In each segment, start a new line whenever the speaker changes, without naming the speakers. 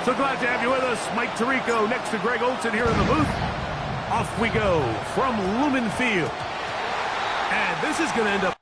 So glad to have you with us. Mike Tirico next to Greg Olson here in the booth. Off we go from Lumen Field. And this is going to end up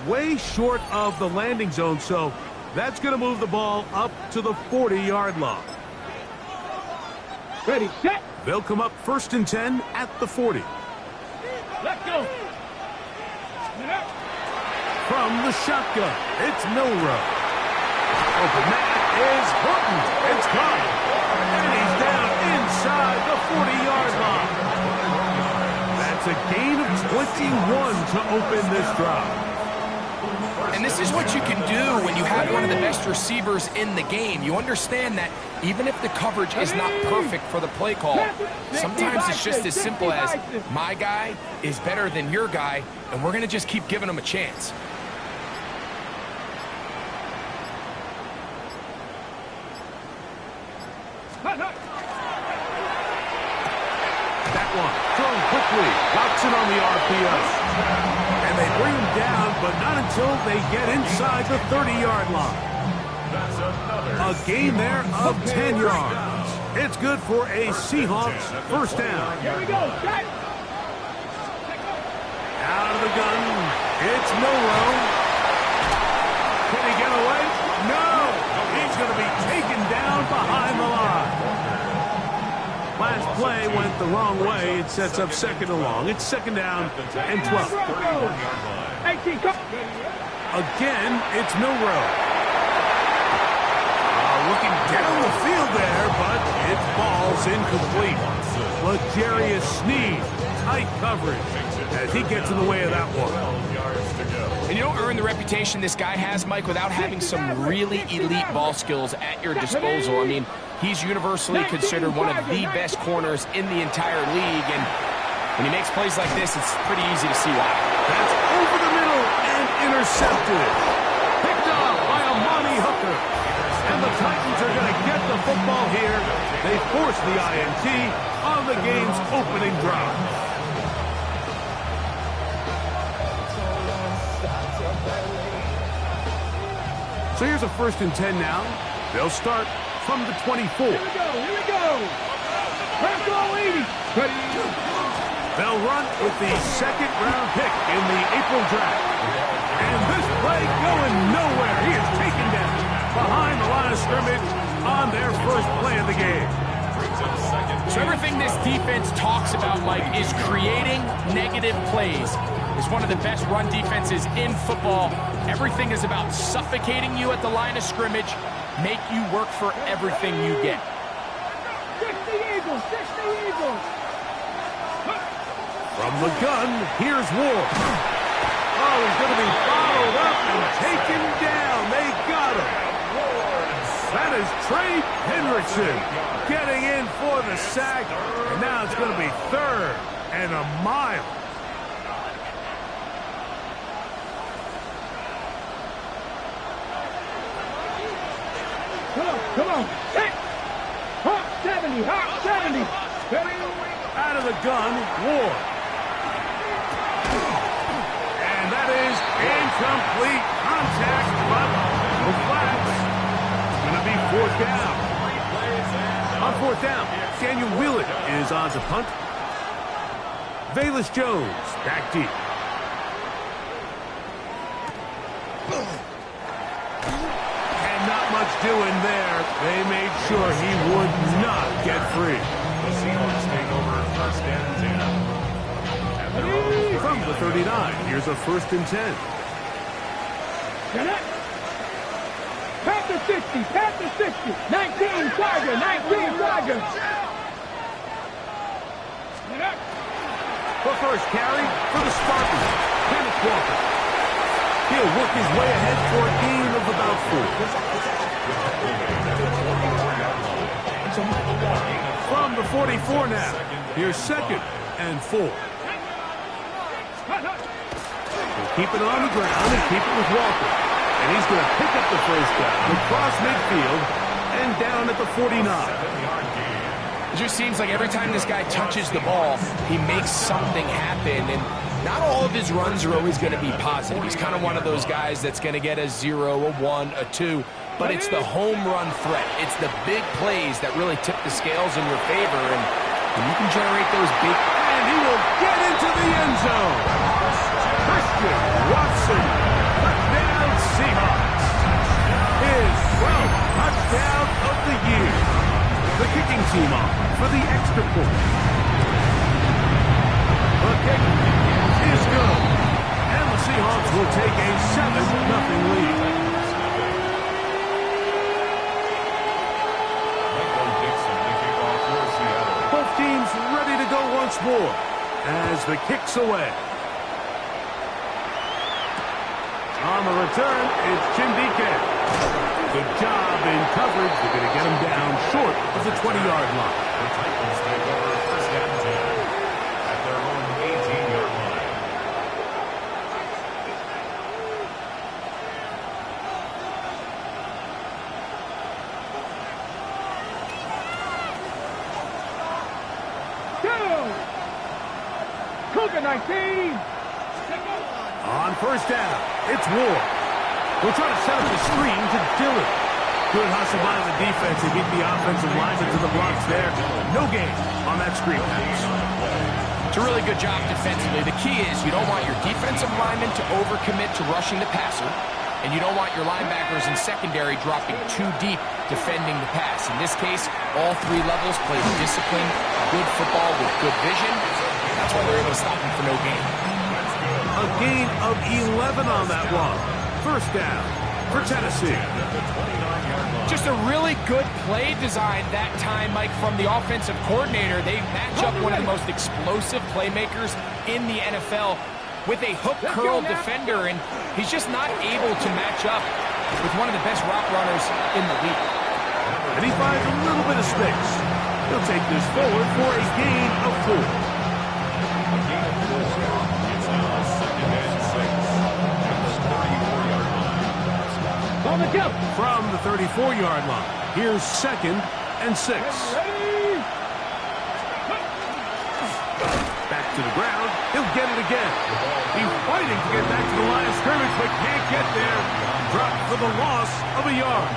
way short of the landing zone, so that's going to move the ball up to the 40-yard line.
Ready, set.
They'll come up 1st and 10 at the 40.
Let's go.
From the shotgun, it's Milrow. Open man is Horton. It's caught. And he's down inside the 40-yard line. That's a gain of 21 to open this drive.
And this is what you can do when you have one of the best receivers in the game. You understand that even if the coverage is not perfect for the play call, sometimes it's just as simple as my guy is better than your guy, and we're going to just keep giving him a chance.
That one thrown quickly. Watson on the RPO. And they bring him down, but not until they get inside the 30-yard line. A gain there of 10 yards. It's good for a Seahawks first down.
Here we go.
Out of the gun, it's Milrow. Can he get away? No! He's going to be taken down behind the line. Last play went the wrong way. It sets up 2nd and long. It's 2nd down and 12. Again, it's Milrow. Looking down the field there, but it falls incomplete. L'Jarius Sneed, tight coverage as he gets in the way of that one.
And you don't earn the reputation this guy has, Mike, without having some really elite ball skills at your disposal. I mean, he's universally considered one of the best corners in the entire league, and when he makes plays like this, it's pretty easy to see why.
That's over the middle and intercepted. Picked off by Amani Hooker. And the Titans are going to get the football here. They force the INT on the game's opening drive. So here's a 1st and 10 now. They'll start from the 24.
Here we go. Let's go, 80.
They'll run with the 2nd-round pick in the April draft. And this play going nowhere. He is taken down behind the line of scrimmage on their first play of the game.
So everything this defense talks about, Mike, is creating negative plays. It's one of the best run defenses in football. Everything is about suffocating you at the line of scrimmage, make you work for everything you get.
60 Eagles.
From the gun, here's Ward. Oh, he's going to be followed up and taken down. They got him. That is Trey Hendrickson getting in for the sack. And now it's going to be 3rd and a mile.
Come on. Hot 70.
Out of the gun, Ward. And that is incomplete contact, but the flag's going to be 4th down. On 4th down, Daniel Willett is on to punt. Velus Jones back deep. And not much doing there. They made sure he would not get free.
The Seahawks take over 1st and 10.
From the 39, here's a 1st and 10.
Panther 60, Panther 60. 19, Tiger, 19, Tiger.
The first carry for the Spartans, Kenneth Walker. He'll work his way ahead for a gain of about 4. From the 44 now, here's 2nd and 4. He'll keep it on the ground and keep it with Walker. And he's going to pick up the first down across midfield and down at the 49.
It just seems like every time this guy touches the ball, he makes something happen. And not all of his runs are always going to be positive. He's kind of one of those guys that's going to get a 0, a 1, a 2. But it's the home run threat. It's the big plays that really tip the scales in your favor. And when you can generate those big...
And he will get into the end zone. Christian Watson, touchdown Seahawks. His 12th touchdown of the year. The kicking team off for the extra point. The kick is good. And the Seahawks will take a 7-0 lead. Both teams ready to go once more as the kick's away. On the return, it's Chindike. Good job in coverage. They're going to get him down short of the 20-yard line.
The Titans take over first down 10 at their own 18-yard line.
Cougar 19.
On first down, it's Ward. We'll try to set up the screen to Dillon. Good hustle by the defense to get the offensive lineman to the blocks there. No gain on that screen pass.
It's a really good job defensively. The key is you don't want your defensive linemen to overcommit to rushing the passer, and you don't want your linebackers in secondary dropping too deep defending the pass. In this case, all 3 levels played disciplined, good football with good vision. That's why they're able to stop him for no gain.
A gain of 11 on that one. First down for Tennessee.
Just a really good play design that time, Mike, from the offensive coordinator. They match up one of the most explosive playmakers in the NFL with a hook curl defender, and he's just not able to match up with one of the best route runners in the league.
And he finds a little bit of space. He'll take this forward for a gain of 4.
On the jump.
From the 34-yard line, here's 2nd and 6. Back to the ground. He'll get it again. He's fighting to get back to the line of scrimmage, but can't get there. Dropped for the loss of a yard.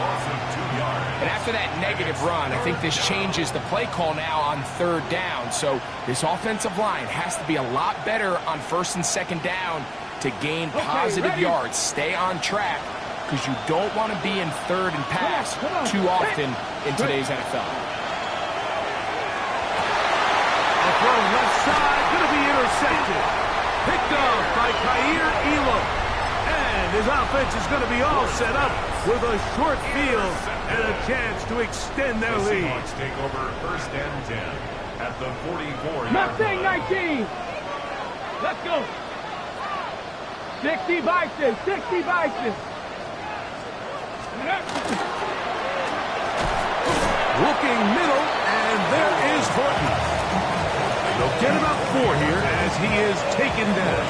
And after that negative run, I think this changes the play call now on 3rd down. So this offensive line has to be a lot better on 1st and 2nd down to gain positive yards. Stay on track, because you don't want to be in 3rd and pass too often in today's NFL.
A throw left side, going to be intercepted. Picked off by Kaiir Elam. And his offense is going to be all set up with a short field and a chance to extend their
The
lead.
Seahawks take over first and 10 at the 44-yard
Mustang
line.
19. Let's go. 60 Bison, 60 Bison.
Looking middle, and there is Horton. They'll get about 4 here as he is taken down.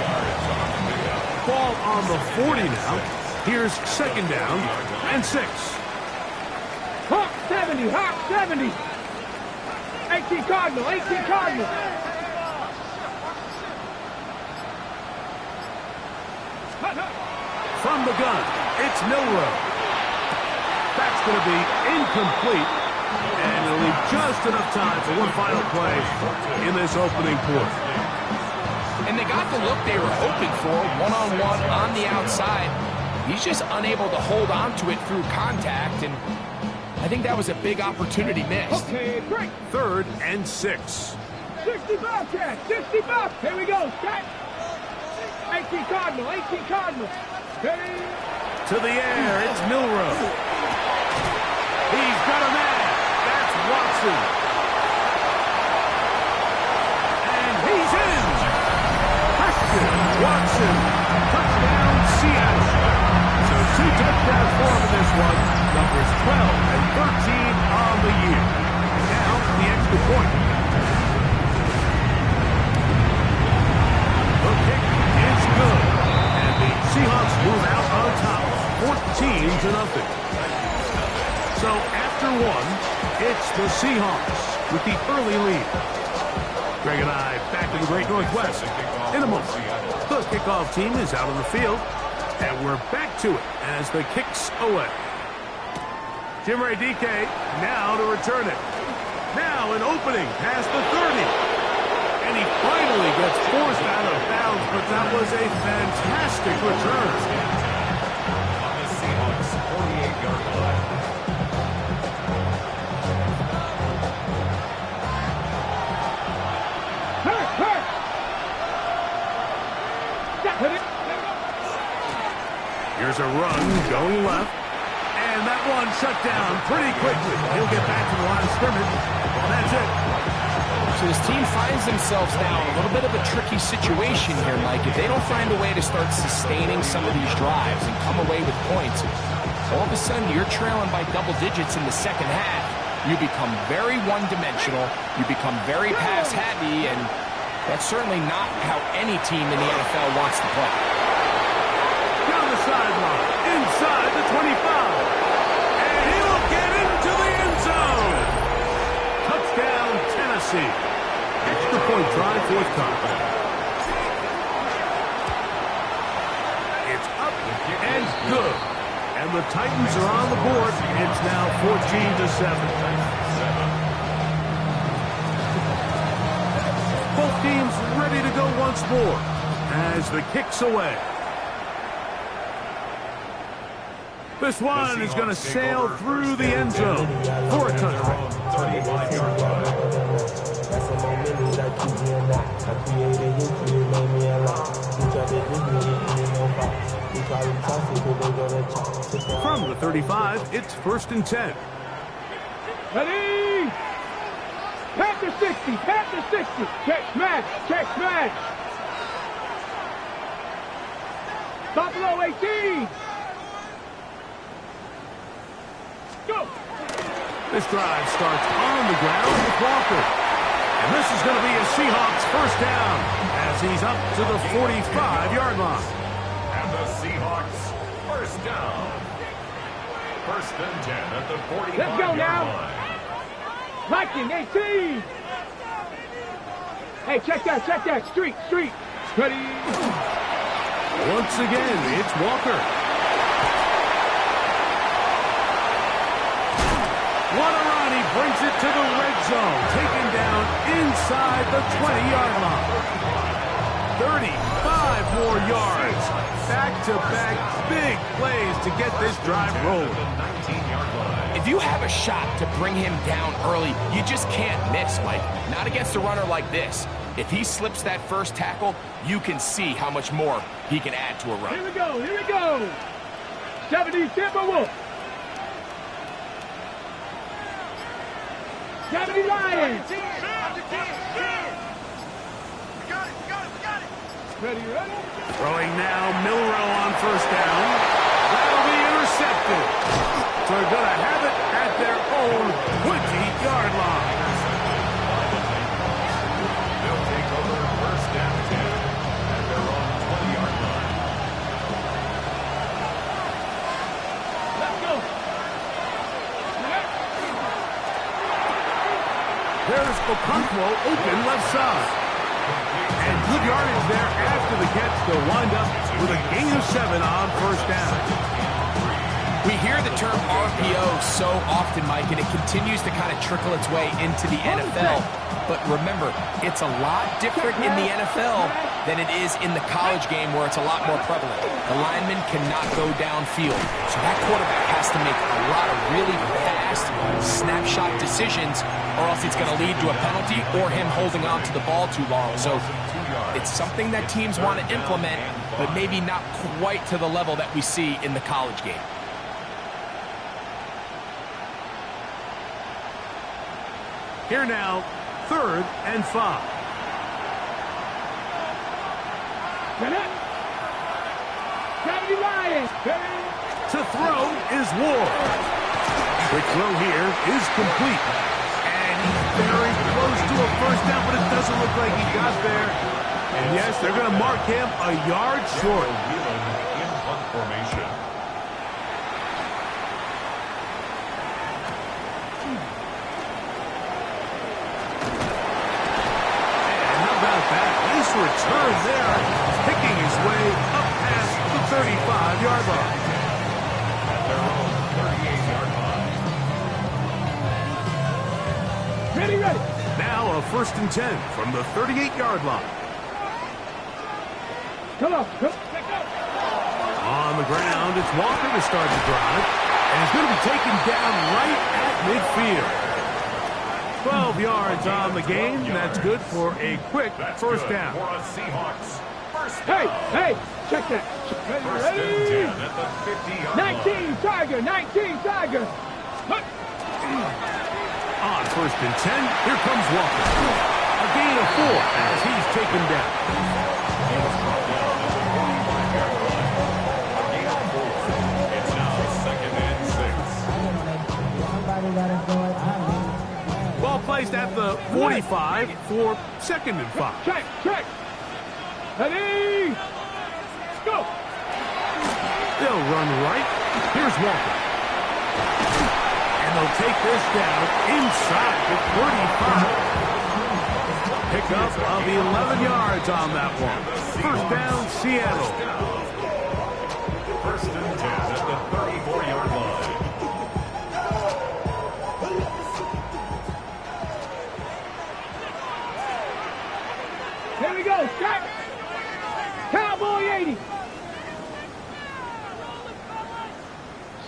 Ball on the 40 now. Here's 2nd down and 6.
Hawk 70, Hawk 70. 18 Cardinal, 18 Cardinal.
From the gun, it's Milrow. That's going to be incomplete, and it'll leave just enough time for one final play in this opening quarter.
And they got the look they were hoping for, one-on-one on the outside. He's just unable to hold on to it through contact, and I think that was a big opportunity missed.
Okay, break.
3rd and 6.
60 Bobcat, 60 Bob. Here we go, set. 18 Cardinal, 18 Cardinal. Ready.
To the air, it's Milrow. He's got a man. That's Watson. And he's in. Preston Watson. Touchdown, Seattle. So 2 touchdowns for him in this one. Numbers 12 and 13 on the year. Now, the extra point. The kick is good. And the Seahawks move out on top, 14-0. So after one, it's the Seahawks with the early lead. Greg and I back in the Great Northwest in a moment. The kickoff team is out on the field, and we're back to it as the kick's away. Jim Ray DK now to return it. Now an opening past the 30. And he finally gets forced out of bounds, but that was a fantastic return.
On the Seahawks 48-yard line.
Here's a run going left. And that one shut down pretty quickly. He'll get back to the line of scrimmage. Well, that's it.
So this team finds themselves now in a little bit of a tricky situation here, Mike. If they don't find a way to start sustaining some of these drives and come away with points, all of a sudden you're trailing by double digits in the second half. You become very one-dimensional. You become very pass-heavy, and that's certainly not how any team in the NFL wants to play.
Down the sideline, inside the 25. And he'll get into the end zone. Touchdown, Tennessee. Extra point try forthcoming. It's up and good. And the Titans are on the board. It's now 14-7. Both teams ready to go once more as the kick's away. This one is going to sail through the end zone for a touchdown.
35-yard line.
From the 35, it's 1st and 10.
Ready? Panther 60, Panther 60. Check smash, check smash. Buffalo 18. Go.
This drive starts on the ground with Walker. And this is going to be a Seahawks first down as he's up to the 45-yard line.
And the Seahawks first down. 1st and 10 at the 45-yard line.
Let's go now. Viking 18. Hey, check that. Street. Ready?
Once again, it's Walker. What a run. He brings it to the red zone. Taken down inside the 20-yard line. 35 more yards. Back-to-back big plays to get this drive rolling.
If you have a shot to bring him down early, you just can't miss, Mike. Not against a runner like this. If he slips that first tackle, you can see how much more he can add to a run.
Here we go. 70 Timberwolves. 70 Lions. Ready?
Throwing now, Milrow on first down. That'll be intercepted. So they're going to have it at their own 20-yard line.
They'll take over 1st and 10 at their own 20-yard line.
Let's go.
There's Okonkwo open left side. And good yardage there after the catch. They'll wind up with a gain of 7 on first down.
We hear the term RPO so often, Mike, and it continues to kind of trickle its way into the NFL. But remember, it's a lot different in the NFL than it is in the college game where it's a lot more prevalent. The lineman cannot go downfield. So that quarterback has to make a lot of really fast snapshot decisions, or else it's going to lead to a penalty or him holding on to the ball too long. So it's something that teams want to implement, but maybe not quite to the level that we see in the college game.
Here now, 3rd and 5. To throw is Ward. Quick throw here is complete. And he's very close to a first down, but it doesn't look like he got there. And yes, they're going to mark him a yard short.
In punt formation.
And how about that? Nice return there, picking his way up past the 35-yard line.
At their own 38-yard line.
Ready.
Now a 1st and 10 from the 38-yard line.
Come on.
On the ground, it's Walker to start the drive. And he's going to be taken down right at midfield. 12 yards on the game. That's good for a quick first down.
For a Seahawks first down.
Hey, check that.
First and 10 at the 50-yard line.
19 Tiger.
On 1st and 10, here comes Walker. A gain of 4 as he's taken down.
It's now 2nd and 6.
Ball placed at the 45 for 2nd and 5.
Check. Ready. Go.
They'll run right. Here's Walker. And they'll take this down inside the 35. Pick up of 11 yards on that one. First down, Seattle.
1st and 10 at the 34-yard line.
Here we go. Check. Cowboy 80.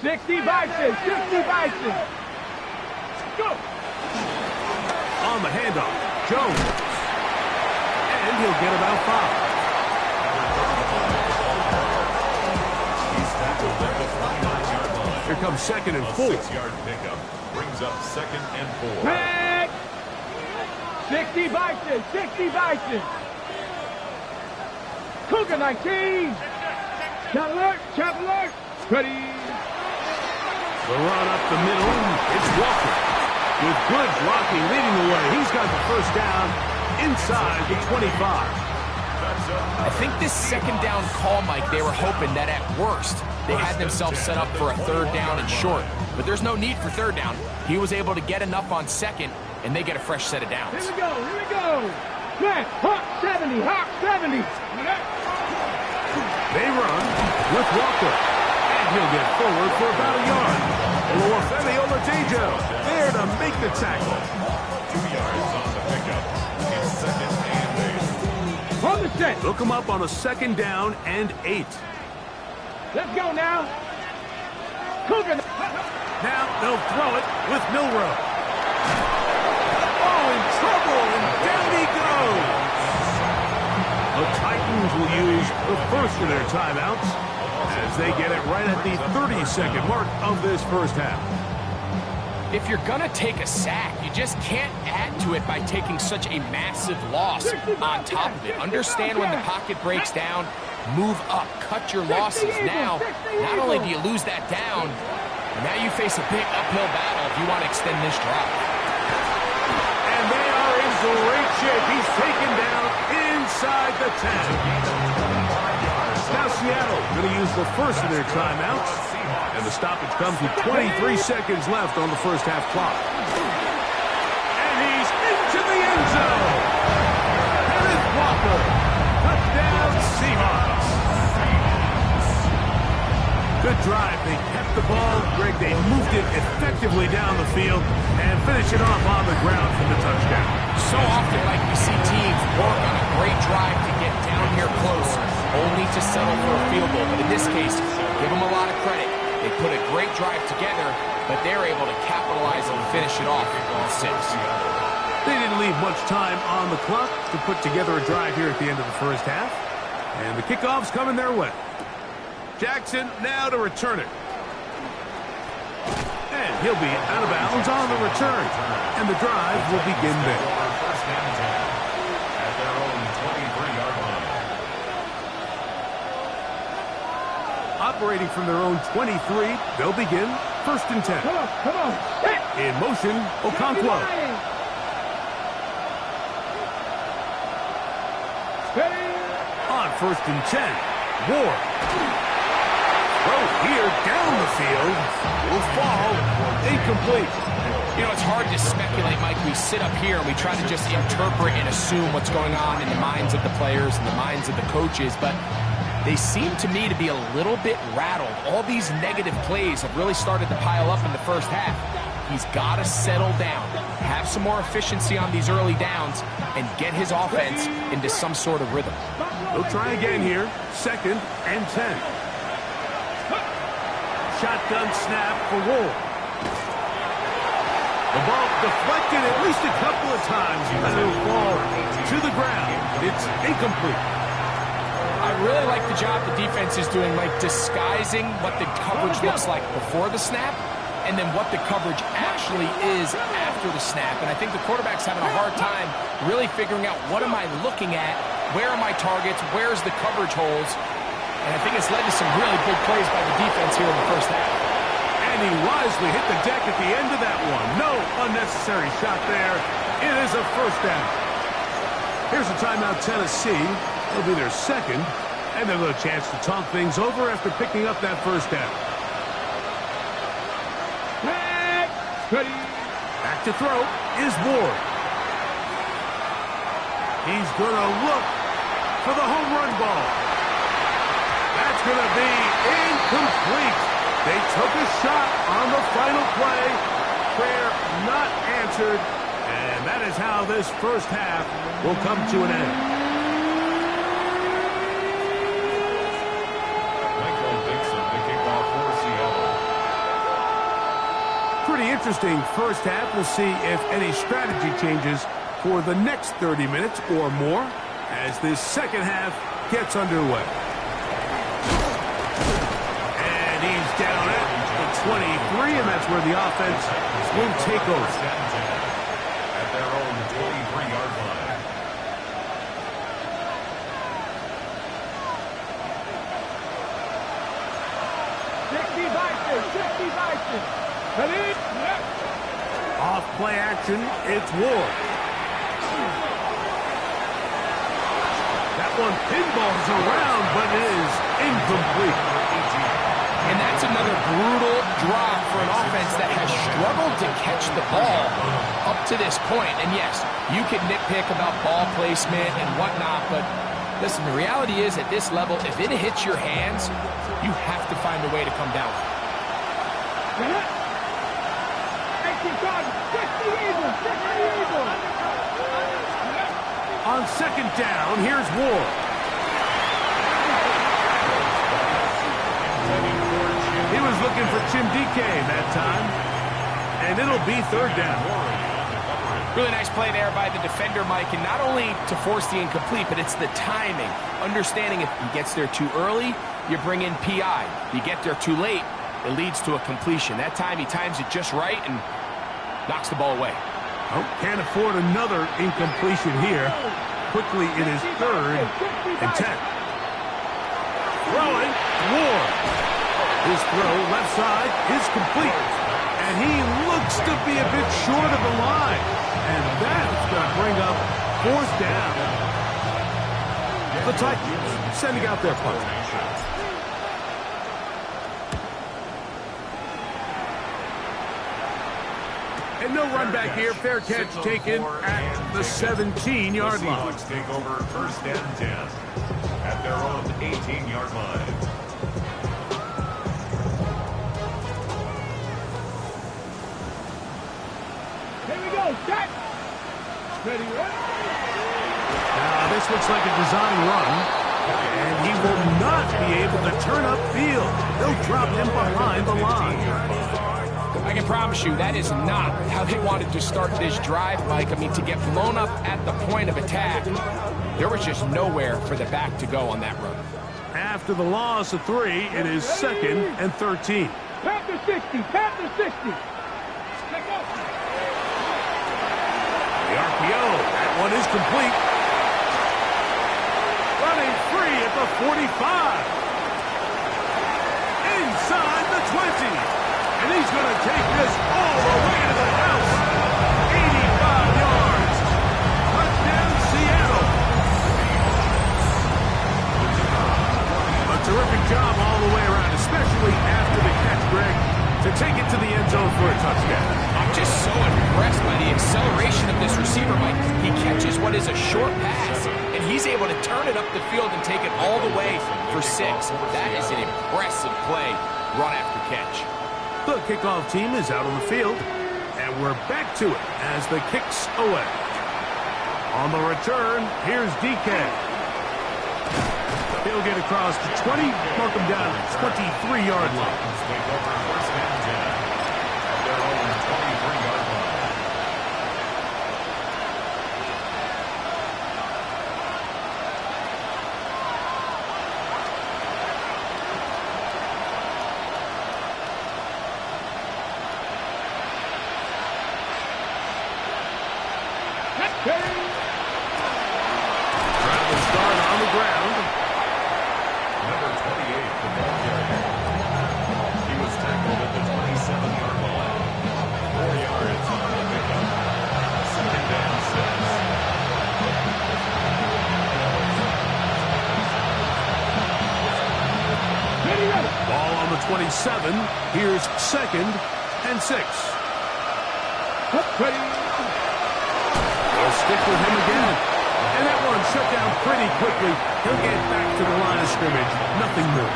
60 Bison. Go.
On the handoff, Jones. And he'll get about 5.
He's tackled at the 29-yard line.
Here comes 2nd and
A
4.
6-yard pickup brings up 2nd and 4.
Back. 60 Bison. Cougar 19. Chop alert. Ready.
The run up the middle, it's Walker. With good blocking leading the way. He's got the first down inside the 25.
I think this 2nd down call, Mike, they were hoping that at worst they had themselves set up for a 3rd down and short. But there's no need for 3rd down. He was able to get enough on 2nd, and they get a fresh set of downs.
Here we go. Man, Hawk 70.
They run with Walker. And he'll get forward for about a yard. Oluwafemi Oladejo there to make the tackle.
2 yards on the pickup. It's 2nd and 8.
On the set.
Look him up on a 2nd down and 8.
Let's go now. Cougar.
Now they'll throw it with Milrow. Oh, in trouble, and down he goes. The Titans will use the first of their timeouts as they get it right at the 30-second mark of this first half.
If you're going to take a sack, you just can't add to it by taking such a massive loss on top of it. Understand when the pocket breaks down, move up, cut your losses. Now, not only do you lose that down, but now you face a big uphill battle if you want to extend this drive.
And they are in great shape. He's taken down inside the 10. Now Seattle going to use the first of their timeouts. And the stoppage comes with 23 seconds left on the first half clock. And he's into the end zone. Kenneth Walker. Touchdown Seahawks. Good drive. They kept the ball. Greg, they moved it effectively down the field and finished it off on the ground for the touchdown.
So often, like we see teams work on a great drive to get down here close, only to settle for a field goal. But in this case, give them a lot of credit. They put a great drive together, but they're able to capitalize and finish it off with 6.
They didn't leave much time on the clock to put together a drive here at the end of the first half. And the kickoff's coming their way. Jackson now to return it. And he'll be out of bounds on the return. And the drive will begin there.
First and 10 at their own 23-yard line.
Operating from their own 23, they'll begin first and 10.
Come on. Hit.
In motion, Okonkwo.
Steady.
On first and 10, Ward. Throw here down the field. Will fall. Incomplete.
You know, it's hard to speculate, Mike. We sit up here and we try to just interpret and assume what's going on in the minds of the players and the minds of the coaches, but they seem to me to be a little bit rattled. All these negative plays have really started to pile up in the first half. He's got to settle down, have some more efficiency on these early downs, and get his offense into some sort of rhythm.
They'll try again here. Second and 10. Shotgun snap for Ward. The ball deflected at least a couple of times, and it'll fall to the ground. It's incomplete.
I really like the job the defense is doing, like disguising what the coverage looks like before the snap and then what the coverage actually is after the snap. And I think the quarterback's having a hard time really figuring out what am I looking at, where are my targets, where's the coverage holes. And I think it's led to some really big plays by the defense here in the first half.
And he wisely hit the deck at the end of that one. No unnecessary shot there. It is a first down. Here's a timeout, Tennessee. It'll be their second, and they'll have a chance to talk things over after picking up that first down.
Ready.
Back to throw is Ward. He's going to look for the home run ball. That's going to be incomplete. They took a shot on the final play. Prayer not answered, and that is how this first half will come to an end. Pretty interesting first half. We'll see if any strategy changes for the next 30 minutes or more as this second half gets underway. And he's down at the 23, and that's where the offense will take over.
At their own 23-yard line.
Off play action, it's Ward. That one pinballs around, but it is incomplete.
And that's another brutal drop for an offense that has struggled to catch the ball up to this point. And yes, you can nitpick about ball placement and whatnot, but listen, the reality is at this level, if it hits your hands, you have to find a way to come down.
On second down, here's Ward. He was looking for Chimdike that time, and it'll be third down.
Really nice play there by the defender, Mike, and not only to force the incomplete, but it's the timing. Understanding if he gets there too early, you bring in PI. You get there too late, it leads to a completion. That time he times it just right and knocks the ball away.
Oh, can't afford another incompletion here. Quickly, it is third and 10. Throwing, Ward. His throw left side is complete. And he looks to be a bit short of the line. And that's going to bring up fourth down. The Titans sending out their punt. And no run back here. Fair catch taken at the 17-yard line.
Seahawks take over first and 10 at their own 18-yard line.
Here we go. Set. Ready.
Now, this looks like a design run. And he will not be able to turn upfield. They'll drop him behind the line.
I can promise you that is not how they wanted to start this drive, Mike. I mean, to get blown up at the point of attack, there was just nowhere for the back to go on that run.
After the loss of 3, it is 2nd and 13.
Panther 60, Panther 60.
The RPO, that one is complete. Running free at the 45. Inside the 20. And he's going to take this all the way to the house. 85 yards. Touchdown, Seattle. A terrific job all the way around, especially after the catch, Greg, to take it to the end zone for a touchdown.
I'm just so impressed by the acceleration of this receiver, Mike. He catches what is a short pass, and he's able to turn it up the field and take it all the way for 6. That is an impressive play, run after catch.
The kickoff team is out on the field, and we're back to it as the kick's away. On the return, here's DK. He'll get across the 20, mark him down at the 23-yard line. Travel start on the ground.
Number 28, the ball carrier. He was tackled at the 27-yard line. 4 yards on the pickup. 2nd and 6.
Ball on the 27. Here's 2nd and 6. They'll stick with him again. And that one shut down pretty quickly. He'll get back to the line of scrimmage. Nothing new.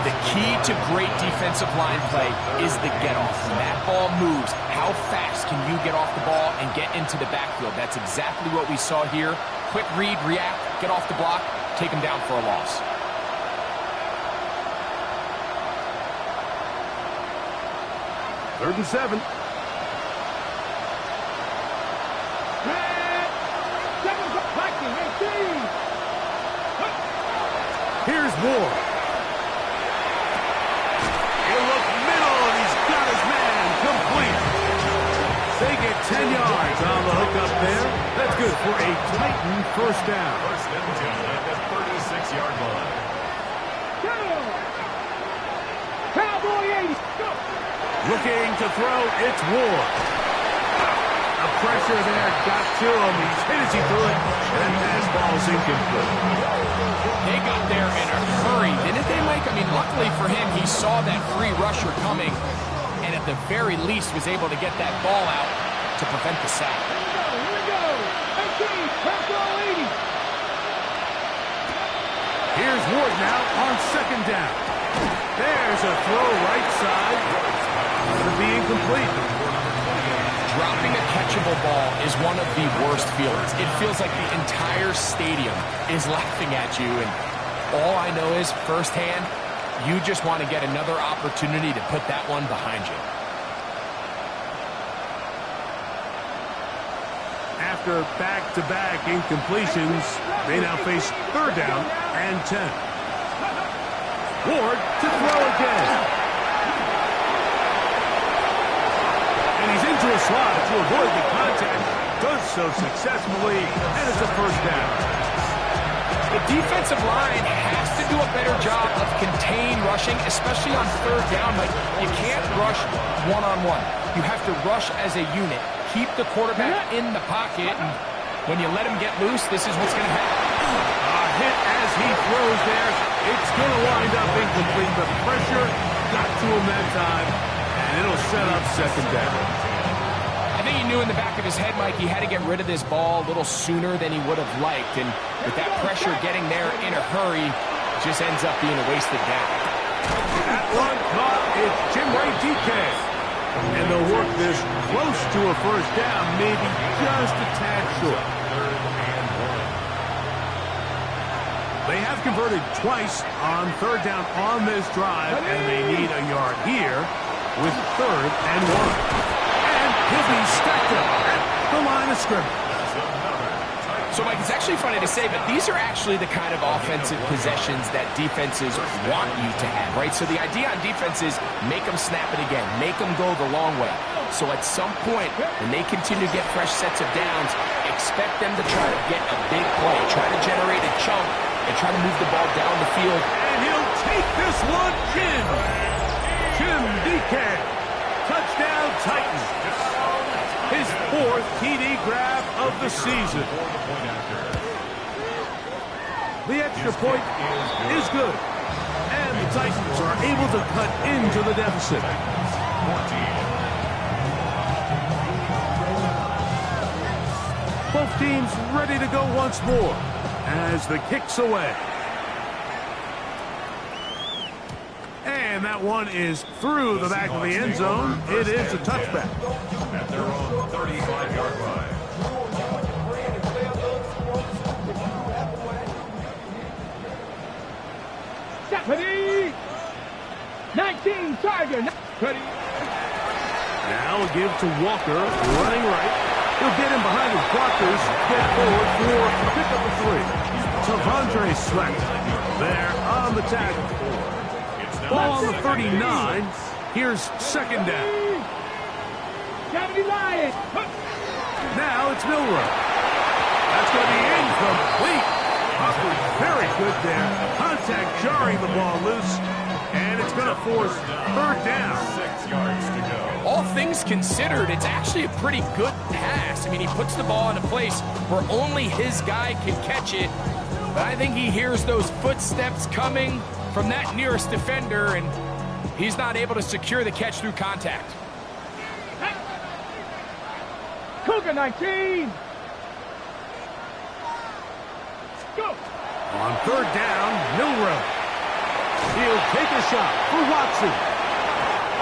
The key to great defensive line play is the get-off. When that ball moves, how fast can you get off the ball and get into the backfield? That's exactly what we saw here. Quick read, react, get off the block, take him down for a loss.
Third and 7. Here's Ward. He'll look middle, and he's got his man complete. They get 10 yards on the hook up there. That's good for a Titan first down.
First and 10 at the 36-yard line.
Cowboy 80. Go.
Looking to throw, it's Ward. The pressure there got to him. He's hit as he threw it, and that ball's incomplete.
They got there in a hurry, didn't they, Mike? I mean, luckily for him, he saw that free rusher coming, and at the very least was able to get that ball out to prevent the sack.
Here we go. 18, Cowboy 80.
Here's Ward now on 2nd down. There's a throw right side. Going to be incomplete.
Dropping a catchable ball is one of the worst feelings. It feels like the entire stadium is laughing at you, and all I know is firsthand, you just want to get another opportunity to put that one behind you.
After back-to-back incompletions, they now face 3rd down and 10. Ward to throw again. And he's into a slot to avoid the contact. Does so successfully, and it's a first down.
The defensive line has to do a better job of contained rushing, especially on 3rd down. Like, you can't rush one-on-one. You have to rush as a unit. Keep the quarterback in the pocket, and when you let him get loose, this is what's going to happen.
A hit as he throws there. It's going to wind up incomplete, but pressure got to him that time, and it'll set up 2nd down.
I think he knew in the back of his head, Mike, he had to get rid of this ball a little sooner than he would have liked, and with that pressure getting there in a hurry, just ends up being a wasted down.
That one caught. It's Jim Ray DK. And they'll work this close to a first down, maybe just a tad short. They have converted twice on 3rd down on this drive, and they need a yard here. with 3rd and 1. And he'll be stacked up at the line of scrimmage.
So, Mike, it's actually funny to say, but these are actually the kind of offensive possessions that defenses want you to have, right? So the idea on defense is make them snap it again, make them go the long way. So at some point, when they continue to get fresh sets of downs, expect them to try to get a big play, try to generate a chunk, and try to move the ball down the field.
And he'll take this one in. Jim DK, touchdown Titans. His 4th TD grab of the season. The extra point is good. And the Titans are able to cut into the deficit. Both teams ready to go once more as the kick's away. And that one is through the back of the end zone. It is a touchback.
At their own 35-yard line.
Ready. 19 Tiger. Ready.
Now a give to Walker, running right. He'll get in behind his blockers, get forward for a pickup of 3. Tavondre Sweat there on the tackle. Ball on the 39. Here's 2nd down. Now it's Milrow. That's going to be incomplete. Humphrey very good there. Contact jarring the ball loose. And it's going to force 3rd down.
6 yards to go.
All things considered, it's actually a pretty good pass. I mean, he puts the ball in a place where only his guy can catch it. But I think he hears those footsteps coming from that nearest defender, and he's not able to secure the catch through contact.
Cougar 19. Go.
On 3rd down, Milrow. He'll take a shot for Watson.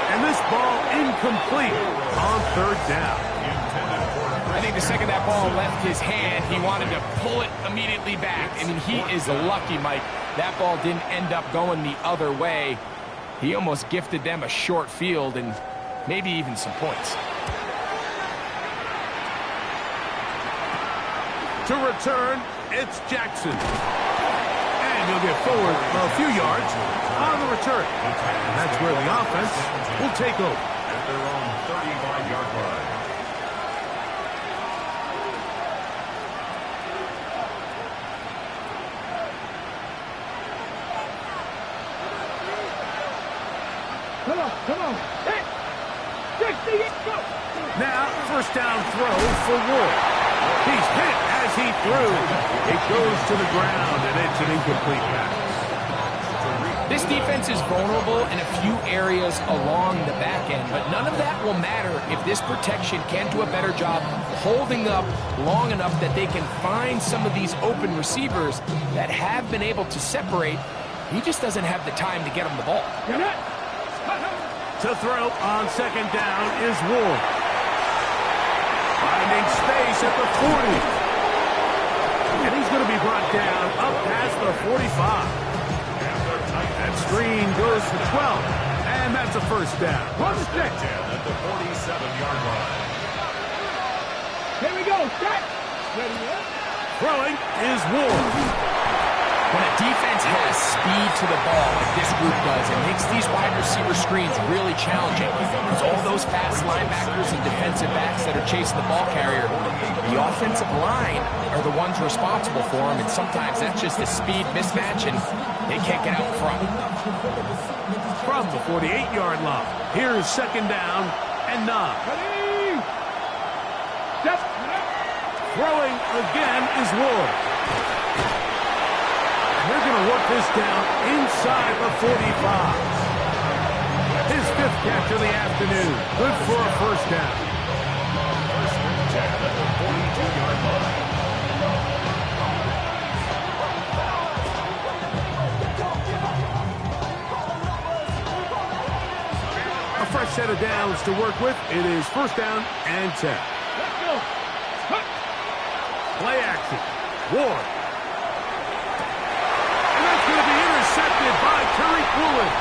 And this ball incomplete on 3rd down.
I think the second that ball left his hand, he wanted to pull it immediately back. I mean, he is lucky, Mike. That ball didn't end up going the other way. He almost gifted them a short field and maybe even some points.
To return, it's Jackson. And he'll get forward for a few yards on the return. And that's where the offense will take over.
At their own 35-yard line.
Come on. Hey. 60, go.
Now, 1st down throw for Ward. He's hit as he threw. It goes to the ground, and it's an incomplete pass.
This defense is vulnerable in a few areas along the back end, but none of that will matter if this protection can't do a better job holding up long enough that they can find some of these open receivers that have been able to separate. He just doesn't have the time to get them the ball.
To throw on 2nd down is Ward. Finding space at the 40. And he's going to be brought down up past the 45. That screen goes for 12. And that's a 1st down.
At the 47-yard line.
Here we go. Set. Ready up.
Throwing is Ward.
When a defense has speed to the ball like this group does, it makes these wide receiver screens really challenging. Because all those fast linebackers and defensive backs that are chasing the ball carrier, the offensive line are the ones responsible for them, and sometimes that's just a speed mismatch, and they can't get out in front.
From the 48-yard line, here's 2nd down and 9.
Ready. Set.
Throwing again is Ward. They're going to work this down inside the 45. His 5th catch of the afternoon. Good for a 1st down.
1st and 10 at the 42-yard line.
A fresh set of downs to work with. It is 1st down and 10.
Let's go.
Play action. Ward. Intercepted by Tariq Woolen.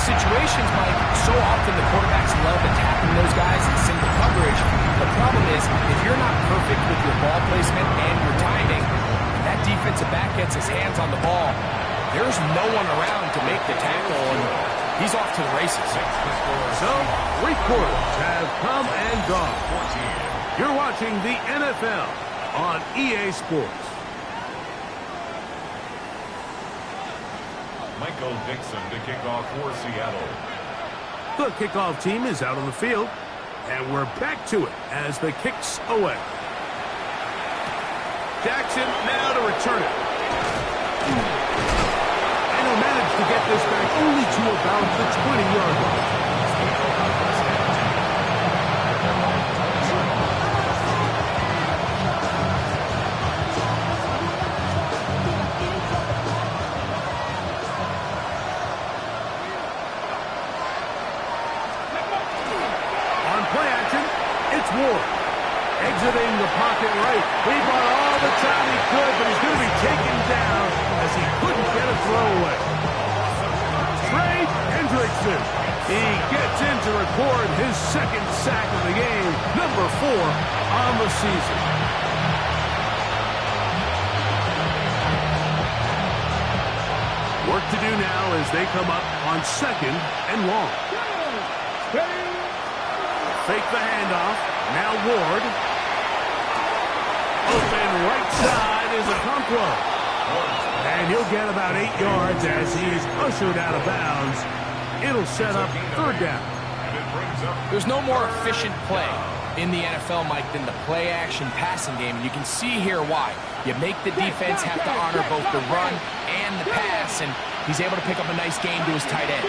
situations, Mike, so often the quarterbacks love attacking those guys in single coverage. The problem is, if you're not perfect with your ball placement and your timing, and that defensive back gets his hands on the ball, there's no one around to make the tackle, and he's off to the races.
So, 3 quarters have come and gone. You're watching the NFL on EA Sports.
Michael Dixon to kick off for Seattle.
The kickoff team is out on the field, and we're back to it as the kick's away. Jackson now to return it. And he'll manage to get this back only to about the 20-yard line. Exiting the pocket right. He bought all the time he could, but he's going to be taken down as he couldn't get a throw away. Trey Hendrickson. He gets in to record his 2nd sack of the game, number 4 on the season. Work to do now as they come up on 2nd and long. Fake the handoff. Now Ward. Open right side is a Okonkwo. And he'll get about 8 yards as he's ushered out of bounds. It'll set up 3rd down.
There's no more efficient play in the NFL, Mike, than the play-action passing game. And you can see here why. You make the defense have to honor both the run and the pass, and he's able to pick up a nice gain to his tight end.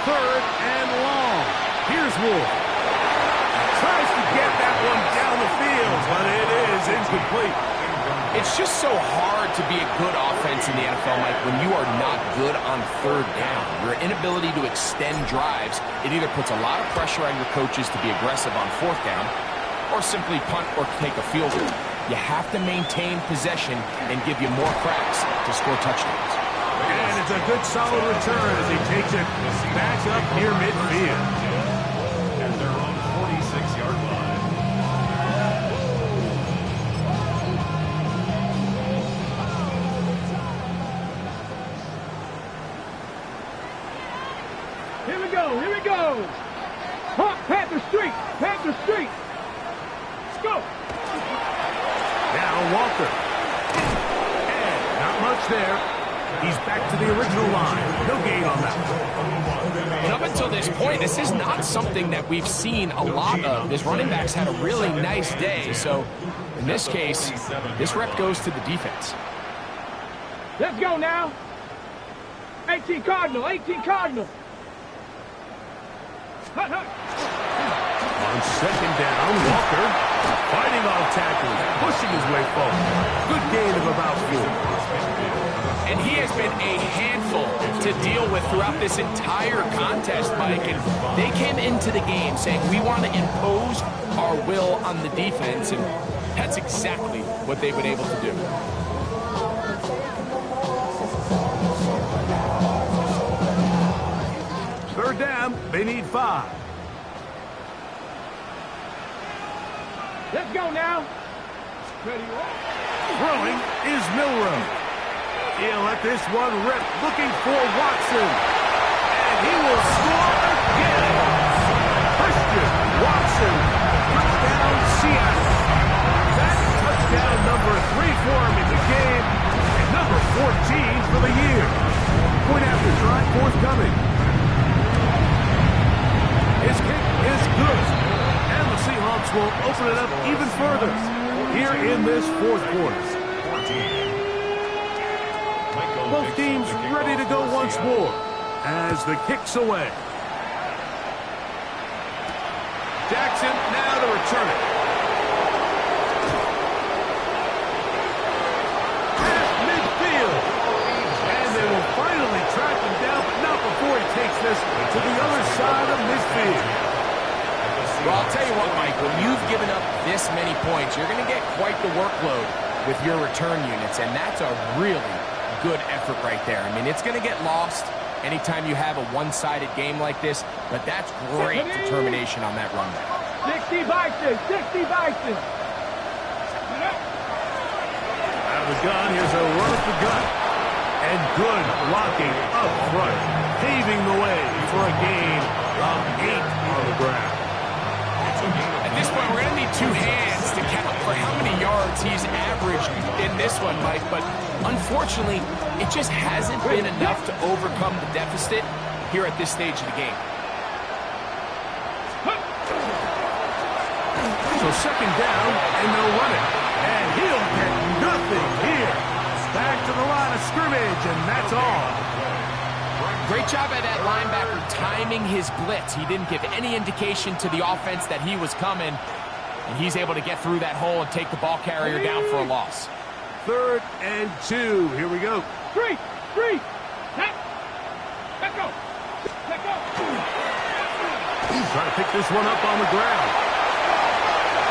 3rd and long. Here's Ward. Tries to get that one down the field, but it is incomplete.
It's just so hard to be a good offense in the NFL, Mike, when you are not good on 3rd down. Your inability to extend drives, it either puts a lot of pressure on your coaches to be aggressive on 4th down, or simply punt or take a field goal. You have to maintain possession and give you more cracks to score touchdowns.
And it's a good solid return as he takes it back up near midfield.
At their own 46-yard line.
Here we go, here we go. Hawk, Panther Street, Panther Street. Let's go.
Now Walker. And not much there. He's back to the original line. No gain on that.
And up until this point, this is not something that we've seen a lot of. This running back's had a really nice day. So, in this case, this rep goes to the defense.
Let's go now. 18 Cardinal, 18 Cardinal. Hut, hut.
On 2nd down, Walker fighting off tackles, pushing his way forward. Good gain of about 4.
And he has been a handful to deal with throughout this entire contest, Mike. And they came into the game saying, we want to impose our will on the defense. And that's exactly what they've been able to do.
Third down, they need 5.
Let's go now. Ready,
Throwing is Milroe. He'll let this one rip, looking for Watson. And he will score again. Christian Watson, touchdown Seattle. That's touchdown number 3 for him in the game, and number 14 for the year. Point after try forthcoming. His kick is good, and the Seahawks will open it up even further here in this 4th quarter. Both teams ready to go once more as the kick's away. Jackson now to return it. Past midfield. And they will finally track him down, but not before he takes this to the other side of midfield.
Well, I'll tell you what, Mike, when you've given up this many points, you're going to get quite the workload with your return units, and that's a really good effort right there. I mean, it's going to get lost anytime you have a one-sided game like this, but that's great determination on that run.
60 Bison, 60 Bison.
Out of the gun, here's a run at the gut. And good blocking up front, paving the way for a gain of 8 on the ground.
At this point, we're going to need 2 hands to count for how many yards he's averaged in this one, Mike. But unfortunately, it just hasn't been enough to overcome the deficit here at this stage of the game.
So second down, and they'll run it. And he'll get nothing here. Back to the line of scrimmage, and that's all.
Great job by that linebacker timing his blitz. He didn't give any indication to the offense that he was coming, and he's able to get through that hole and take the ball carrier down for a loss.
3rd and 2. Here we go.
3. Let go.
Trying to pick this one up on the ground.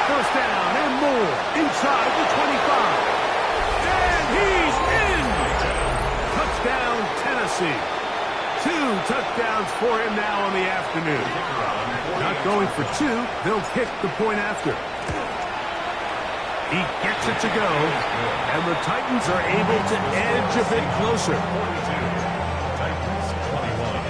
First down and more inside the 25. And he's in. Touchdown, Tennessee. 2 touchdowns for him now on the afternoon. Not going for 2. They'll kick the point after. He gets it to go, and the Titans are able to edge a bit closer.
Titans 21.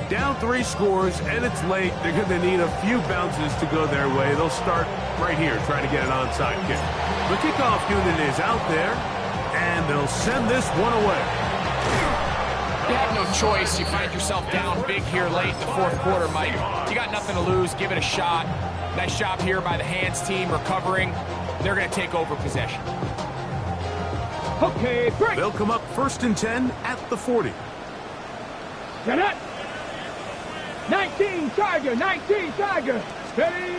Down 3 scores, and it's late. They're going to need a few bounces to go their way. They'll start right here, trying to get an onside kick. The kickoff unit is out there, and they'll send this one away.
You have no choice. You find yourself down big here late in the 4th quarter, Mike. You got nothing to lose. Give it a shot. Nice job here by the hands team recovering. They're going to take over possession.
Okay, break.
They'll come up 1st and 10 at the 40.
Get it. 19 Tiger, 19 Tiger. Steady.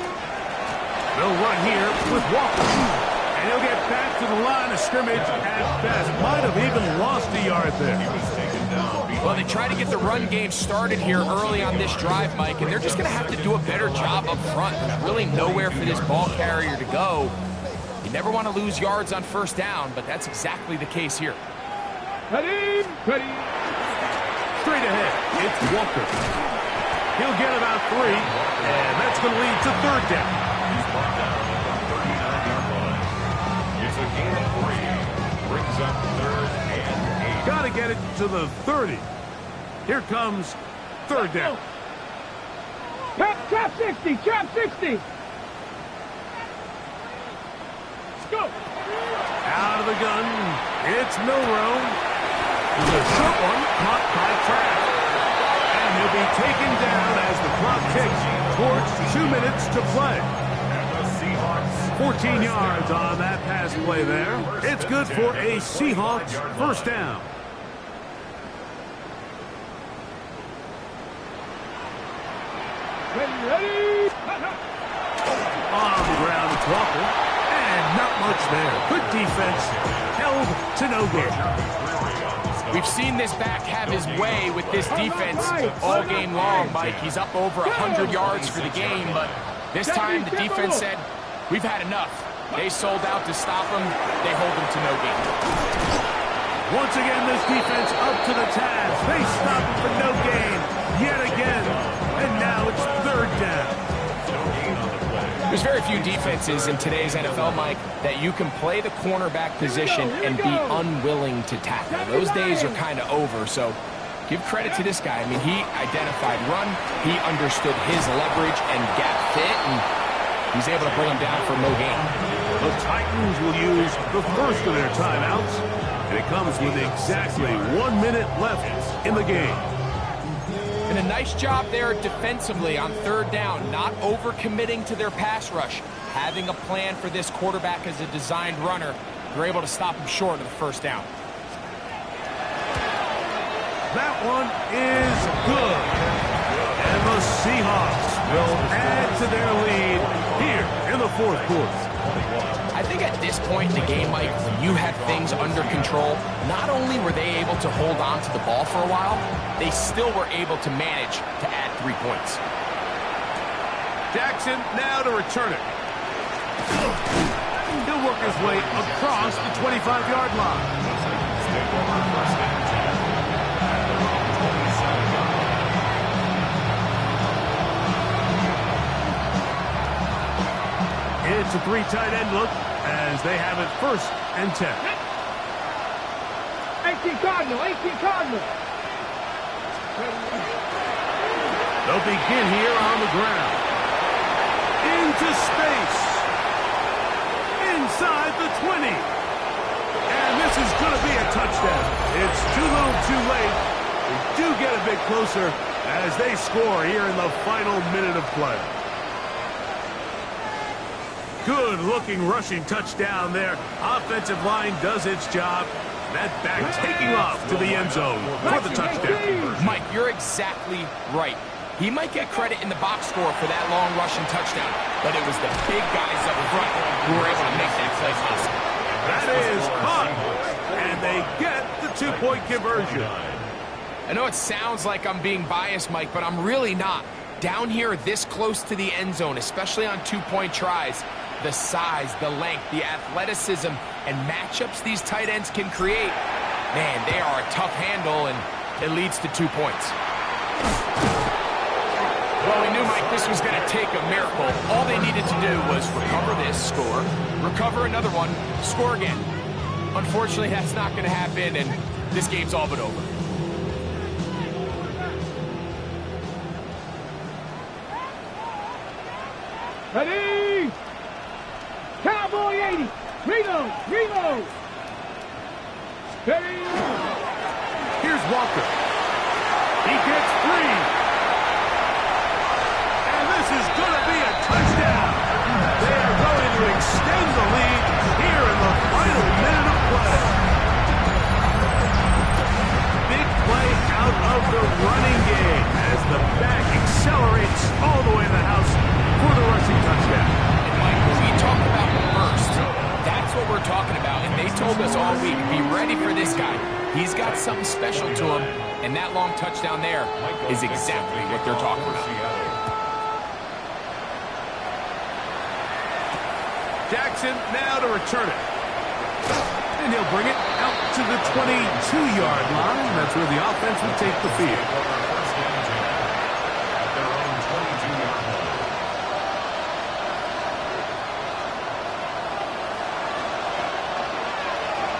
They'll run here with Walker. And he'll get back to the line of scrimmage at best. Might have even lost a yard there.
Well, they try to get the run game started here early on this drive, Mike, and they're just going to have to do a better job up front. There's really nowhere for this ball carrier to go. You never want to lose yards on 1st down, but that's exactly the case here.
Ready.
Straight ahead, it's Walker. He'll get about 3, and that's going to lead to 3rd down.
He's brought down at the 39-yard line. It's a gain of 3. Brings up 3rd and 8.
Got to get it to the 30. Here comes 3rd down.
Trap 60, trap 60. Let's go.
Out of the gun, it's Milrow. There's a short one caught by Trapp. And he'll be taken down as the clock ticks towards 2 minutes to play. 14 yards on that pass play there. It's good for a Seahawks 1st down.
Ready.
On the ground, it's Walker. And not much there. Good defense. Held to no gain.
We've seen this back have his way with this defense all game long, Mike. He's up over 100 yards for the game, but this time the defense said, we've had enough. They sold out to stop him. They hold him to no gain.
Once again, this defense up to the task. They stop him for no gain yet again. And now it's 3rd down.
There's very few defenses in today's NFL, Mike, that you can play the cornerback position and be unwilling to tackle. Those days are kind of over, so give credit to this guy. I mean, he identified run, he understood his leverage and gap fit, and he's able to bring him down for no gain.
The Titans will use the first of their timeouts, and it comes with exactly 1 minute left in the game.
And a nice job there defensively on 3rd down, not overcommitting to their pass rush. Having a plan for this quarterback as a designed runner, they're able to stop him short of the 1st down.
That one is good. And the Seahawks will add to their lead here in the 4th quarter.
I think at this point in the game, Mike, when you had things under control, not only were they able to hold on to the ball for a while, they still were able to manage to add 3 points.
Jackson now to return it. He'll work his way across the 25-yard line. It's a three tight end look as they have it 1st and 10.
18 Cardinal, 18 Cardinal.
They'll begin here on the ground. Into space. Inside the 20. And this is going to be a touchdown. It's too little too late. They do get a bit closer as they score here in the final minute of play. Good-looking rushing touchdown there. Offensive line does its job. That back taking off to the end zone for the touchdown.
Mike, you're exactly right. He might get credit in the box score for that long rushing touchdown, but it was the big guys up front who were able to make that play possible.
That is caught, and they get the 2-point conversion.
I know it sounds like I'm being biased, Mike, but I'm really not. Down here this close to the end zone, especially on 2-point tries, the size, the length, the athleticism, and matchups these tight ends can create, man, they are a tough handle, and it leads to 2 points. Well, we knew, Mike, this was going to take a miracle. All they needed to do was recover this, score, recover another one, score again. Unfortunately, that's not going to happen, and this game's all but over.
Ready? Cowboy 80. Reload. Reload. Ready?
Here's Walker. He gets free. And this is going to be a touchdown. They are going to extend the lead here in the final minute of play. Big play out of the running game as the back accelerates all the way to the house for the rushing touchdown.
And Mike, when we talked about burst, that's what we're talking about. And they told us all week, be ready for this guy. He's got something special to him. And that long touchdown there is exactly what they're talking about.
Jackson now to return it. And he'll bring it out to the 22-yard line. That's where the offense will take the field.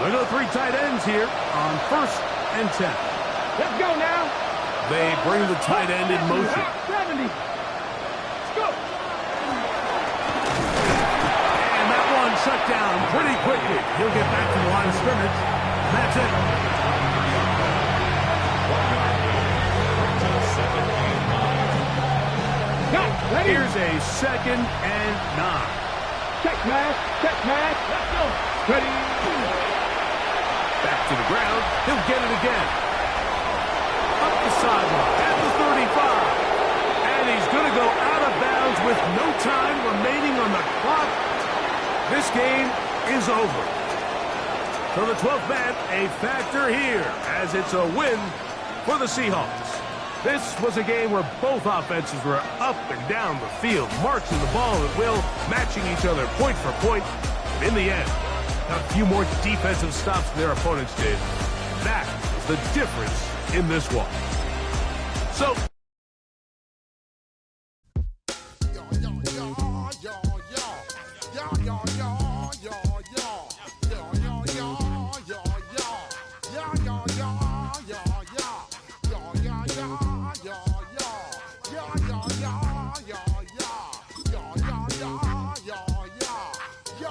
They go 3 tight ends here on 1st and 10.
Let's go now.
They bring the tight end in motion.
70. Let's go.
And that one shut down pretty quickly. He'll get back to the line of scrimmage. That's it. Here's a 2nd and 9.
Check pass. Check pass. Let's go. Ready.
Back to the ground. He'll get it again. Up the sideline at the 35. And he's going to go out of bounds with no time remaining on the clock. This game is over. So the 12th man, a factor here as it's a win for the Seahawks. This was a game where both offenses were up and down the field, marching the ball at will, matching each other point for point. In the end, a few more defensive stops than their opponents did. That is the difference in this one. So